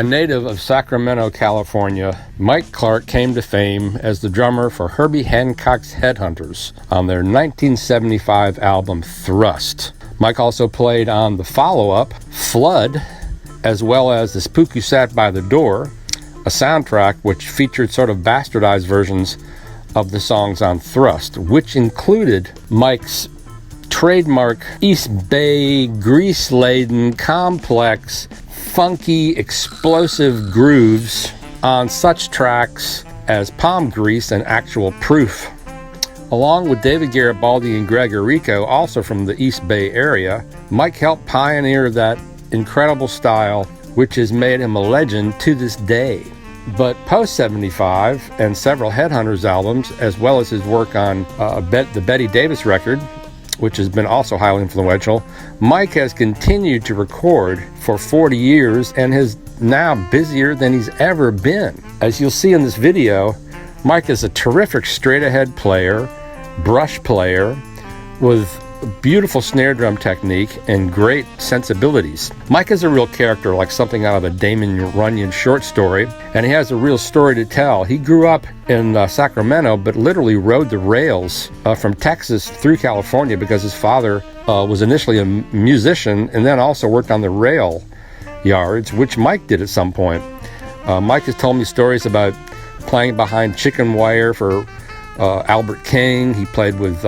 A native of Sacramento, California, Mike Clark came to fame as the drummer for Herbie Hancock's Headhunters on their 1975 album Thrust. Mike also played on the follow-up, Flood, as well as The Spook Who Sat by the Door, a soundtrack which featured sort of bastardized versions of the songs on Thrust, which included Mike's trademark East Bay, grease-laden, complex, funky, explosive grooves on such tracks as Palm Grease and Actual Proof. Along with David Garibaldi and Greg Errico, also from the East Bay area, Mike helped pioneer that incredible style, which has made him a legend to this day. But post-75 and several Headhunters albums, as well as his work on the Betty Davis record, which has been also highly influential, Mike has continued to record for 40 years and is now busier than he's ever been. As you'll see in this video, Mike is a terrific straight-ahead player, brush player, with beautiful snare drum technique and great sensibilities. Mike is a real character, like something out of a Damon Runyon short story, and he has a real story to tell. He grew up in Sacramento, but literally rode the rails from Texas through California because his father was initially a musician and then also worked on the rail yards, which Mike did at some point. Mike has told me stories about playing behind chicken wire for Albert King. He played with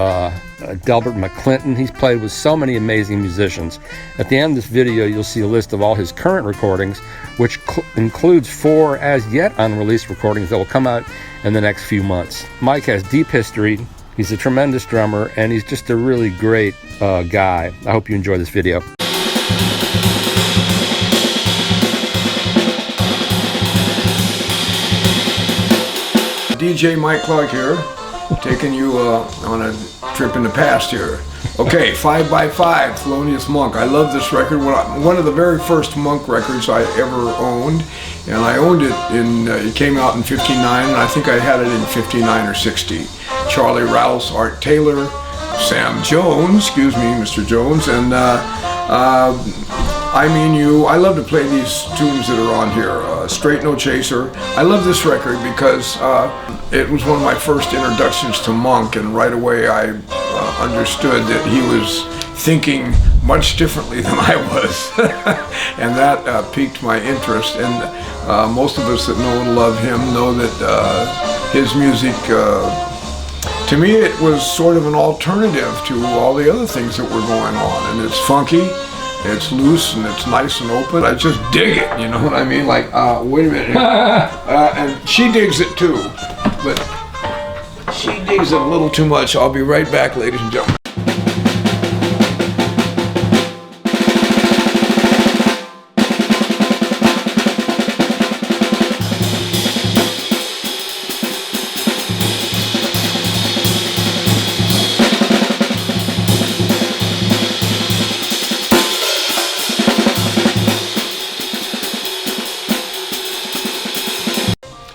Delbert McClinton. He's played with so many amazing musicians. At the end of this video, you'll see a list of all his current recordings, which includes 4 as yet unreleased recordings that will come out in the next few months. Mike has deep history. He's a tremendous drummer, and he's just a really great guy. I hope you enjoy this video. DJ Mike Clark here, taking you on a trip in the past here. Okay, 5x5, Thelonious Monk. I love this record. One of the very first Monk records I ever owned, and I owned it it came out in 59, and I think I had it in 59 or 60. Charlie Rouse, Art Taylor, Sam Jones, excuse me, Mr. Jones, and I Mean You. I love to play these tunes that are on here. Straight No Chaser. I love this record because it was one of my first introductions to Monk, and right away I understood that he was thinking much differently than I was. And that piqued my interest, and most of us that know and love him know that his music, to me, it was sort of an alternative to all the other things that were going on, and it's funky, it's loose, and it's nice and open. I just dig it, you know what I mean? Like, wait a minute. And she digs it too, but she digs it a little too much. I'll be right back, ladies and gentlemen.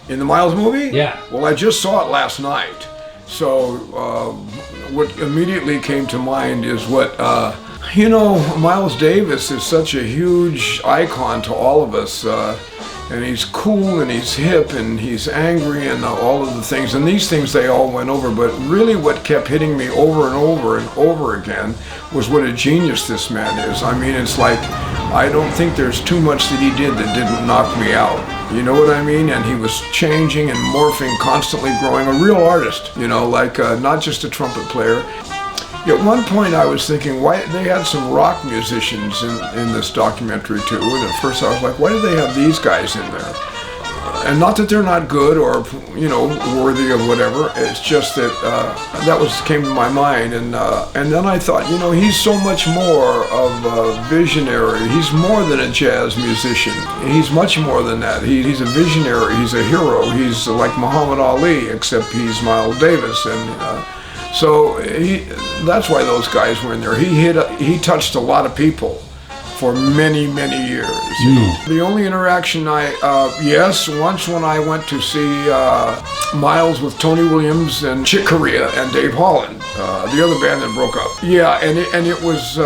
In the Miles movie? Yeah. Well, I just saw it last night. So what immediately came to mind is what, Miles Davis is such a huge icon to all of us. And he's cool and he's hip and he's angry and all of the things. And these things, they all went over. But really what kept hitting me over and over and over again was what a genius this man is. I mean, it's like, I don't think there's too much that he did that didn't knock me out. You know what I mean? And he was changing and morphing, constantly growing, a real artist, like not just a trumpet player. At one point I was thinking, why they had some rock musicians in this documentary too, and at first I was like, why do they have these guys in there? And not that they're not good or, worthy of whatever, it's just that that came to my mind, and then I thought, he's so much more of a visionary. He's more than a jazz musician. He's much more than that. He's a visionary, he's a hero. He's like Muhammad Ali, except he's Miles Davis, and so that's why those guys were in there. He touched a lot of people for many, many years. The only interaction once when I went to see Miles with Tony Williams and Chick Corea and Dave Holland, the other band that broke up. Yeah, and it was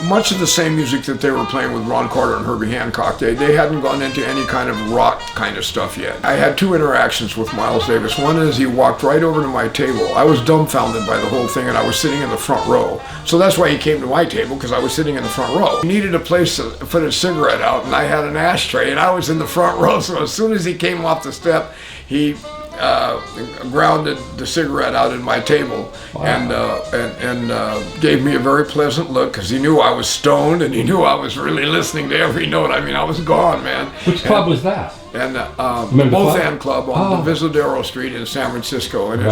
much of the same music that they were playing with Ron Carter and Herbie Hancock. They hadn't gone into any kind of rock kind of stuff yet. I had two interactions with Miles Davis. One is he walked right over to my table. I was dumbfounded by the whole thing, and I was sitting in the front row. So that's why he came to my table, because I was sitting in the front row. He needed a place to put his cigarette out, and I had an ashtray, and I was in the front row. So as soon as he came off the step, he grounded the cigarette out in my table. Wow. and gave me a very pleasant look, because he knew I was stoned, and he knew I was really listening to every note. I mean, I was gone, man. Which club was that? And Both Hand Club on the Visadero Street in San Francisco. And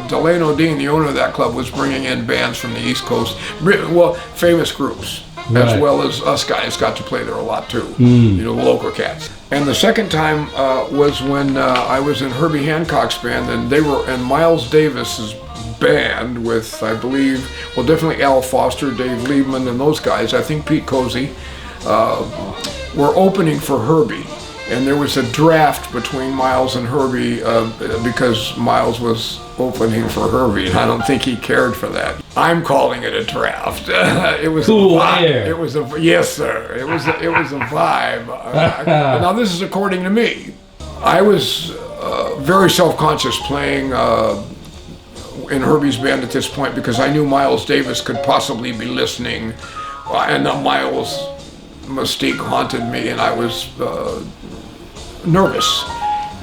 Delano Dean, the owner of that club, was bringing in bands from the East Coast, well, famous groups. As well as us guys got to play there a lot too, you know, the local cats. And the second time was when I was in Herbie Hancock's band, and they were in Miles Davis's band with, I believe, well, definitely Al Foster, Dave Liebman, and those guys. I think Pete Cozy were opening for Herbie. And there was a draft between Miles and Herbie because Miles was opening for Herbie, and I don't think he cared for that. I'm calling it a draft. It was cool a vibe. Air. It was a yes, sir. It was a vibe. Now this is according to me. I was very self-conscious playing in Herbie's band at this point, because I knew Miles Davis could possibly be listening, and Miles' mystique haunted me, and I was nervous.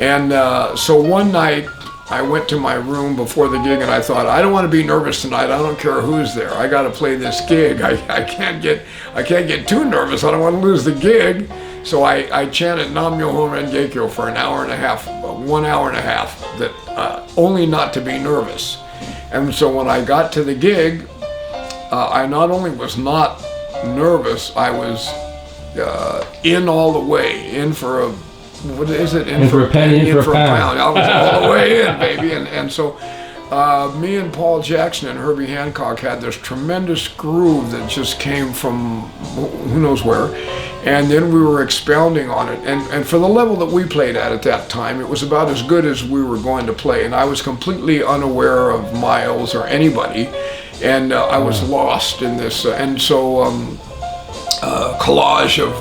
And so one night I went to my room before the gig, and I thought, I don't want to be nervous tonight. I don't care who's there. I got to play this gig. I can't get too nervous. I don't want to lose the gig. So I chanted Nam Myoho Renge Kyo for an hour and a half, 1 hour and a half, that only not to be nervous. And so when I got to the gig, I not only was not nervous, I was in all the way, in for a, what is it? In for a penny, in for a pound. I was all the way in, baby. And so me and Paul Jackson and Herbie Hancock had this tremendous groove that just came from who knows where. And then we were expounding on it. And for the level that we played at that time, it was about as good as we were going to play. And I was completely unaware of Miles or anybody. And I was lost in this. And so collage of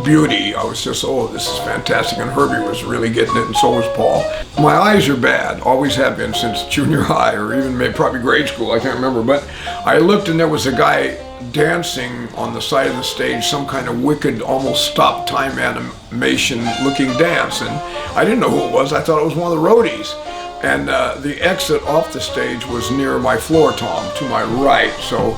beauty. I was just, oh, this is fantastic. And Herbie was really getting it, and so was Paul. My eyes are bad, always have been since junior high, or even maybe probably grade school, I can't remember. But I looked, and there was a guy dancing on the side of the stage, some kind of wicked, almost stop time animation looking dance. And I didn't know who it was. I thought it was one of the roadies. And the exit off the stage was near my floor tom, to my right. So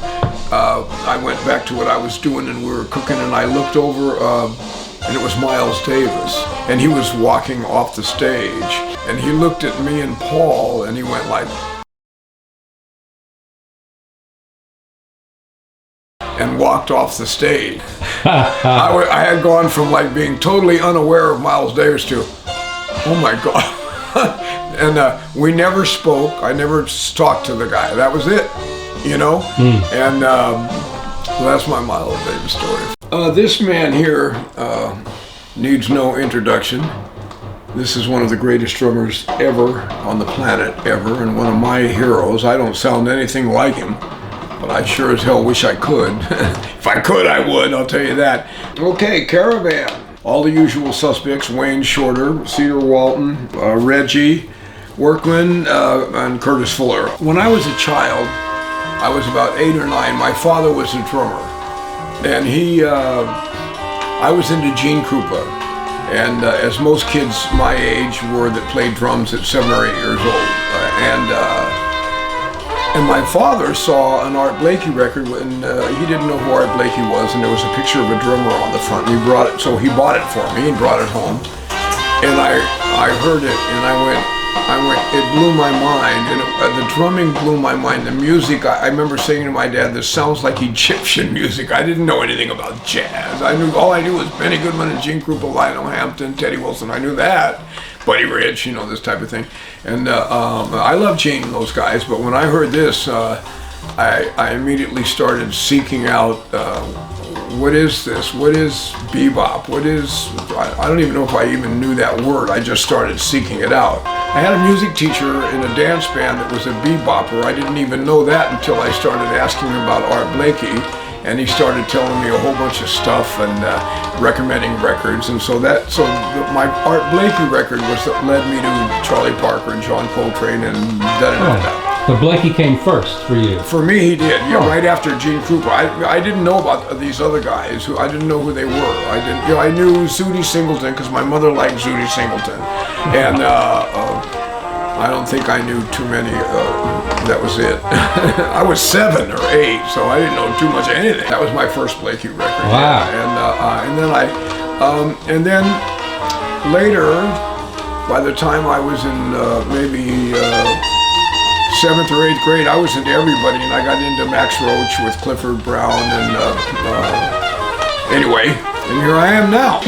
I went back to what I was doing, and we were cooking, and I looked over, and it was Miles Davis, and he was walking off the stage, and he looked at me and Paul, and he went like, and walked off the stage. I had gone from like being totally unaware of Miles Davis to, oh my God. And we never spoke. I never talked to the guy. That was it, you know? And well, that's my Miles Davis story. This man here needs no introduction. This is one of the greatest drummers ever on the planet, ever, and one of my heroes. I don't sound anything like him, but I sure as hell wish I could. If I could, I would, I'll tell you that. Okay, Caravan. All the usual suspects: Wayne Shorter, Cedar Walton, Reggie Workman, and Curtis Fuller. When I was a child, I was about 8 or 9. My father was a drummer, and I was into Gene Krupa, and as most kids my age were that played drums at 7 or 8 years old, and my father saw an Art Blakey record, and he didn't know who Art Blakey was, and there was a picture of a drummer on the front. And he brought it, so he bought it for me and brought it home, and I heard it, and I went, it blew my mind, and the drumming blew my mind. The music, I remember saying to my dad, this sounds like Egyptian music. I didn't know anything about jazz. All I knew was Benny Goodman and Gene Krupa, Lionel Hampton, Teddy Wilson. I knew that. Buddy Rich, you know, this type of thing. And I love Gene and those guys, but when I heard this, I immediately started seeking out, what is this? What is bebop? What is, I don't even know if I even knew that word. I just started seeking it out. I had a music teacher in a dance band that was a bebopper. I didn't even know that until I started asking him about Art Blakey. and he started telling me a whole bunch of stuff and recommending records. And my Art Blakey record was that led me to Charlie Parker and John Coltrane and da-da-da-da. So Blakey came first for you. For me, he did. Yeah, right after Gene Krupa. I didn't know about these other guys. I didn't know who they were. I knew Zooty Singleton because my mother liked Zooty Singleton, and I don't think I knew too many. That was it. I was 7 or 8, so I didn't know too much of anything. That was my first Blakey record. Wow. Yeah. And then later, by the time I was in maybe 7th or 8th grade, I was into everybody, and I got into Max Roach with Clifford Brown, and anyway, and here I am now.